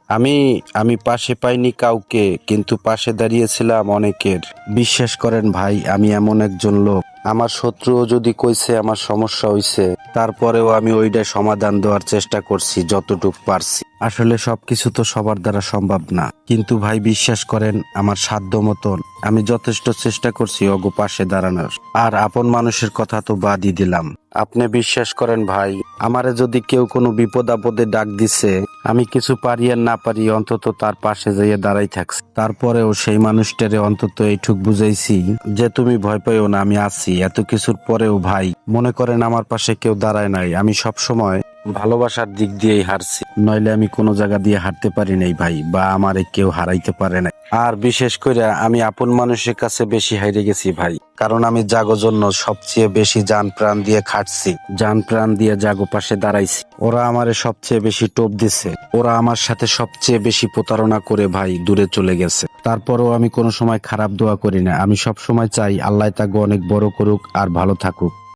আমি আমি পাশে পাইনি কাউকে, কিন্তু পাশে দাঁড়িয়েছিলাম অনেকের। বিশ্বাস করেন ভাই, আমি এমন একজন লোক, আমার শত্রুও যদি কইছে আমার সমস্যা হইছে, তারপরেও আমি ওইটা সমাধান দেওয়ার চেষ্টা করছি যতটুকু পারছি। আসলে সবকিছু তো সবার দ্বারা সম্ভব না, কিন্তু ভাই বিশ্বাস করেন আমার সাধ্য মতন আমি যথেষ্ট চেষ্টা করছি অগো পাশে দাঁড়ানোর। আর আপন মানুষের কথা তো বাদই দিলাম। আপনি বিশ্বাস করেন ভাই, আমারে যদি কেউ কোনো বিপদ আপদে ডাক দিছে, আমি কিছু পারি আর না পারি অন্তত তার পাশে যাইয়ে দাঁড়াই থাকছি। তারপরেও সেই মানুষটারে অন্তত এইটুক বুঝাইছি যে তুমি ভয় পাইও না, আমি আছি। এত কিছুর পরেও ভাই মনে করেন আমার পাশে কেউ দাঁড়ায় নাই। আমি সব সময় ভালোবাসার দিক দিয়েই হারছি, নইলে আমি কোনো জায়গা দিয়ে হারতে পারি নাই ভাই, বা আমারে কেউ হারাইতে পারে নাই। আর বিশেষ করে আমি আপন মানুষের কাছে বেশি হাইরে গেছি ভাই, কারণ আমি জাগো জন্য সবচেয়ে বেশি জান প্রাণ দিয়ে খাটছি, জান প্রাণ দিয়ে জাগো পাশে দাঁড়াইছি। ওরা আমারে সবচেয়ে বেশি টোপ দিছে, ওরা আমার সাথে সবচেয়ে বেশি প্রতারণা করে ভাই দূরে চলে গেছে। তারপরেও আমি কোনো সময় খারাপ দোয়া করি না, আমি সব সময় চাই আল্লাহ তাকে অনেক বড় করুক আর ভালো থাকুক।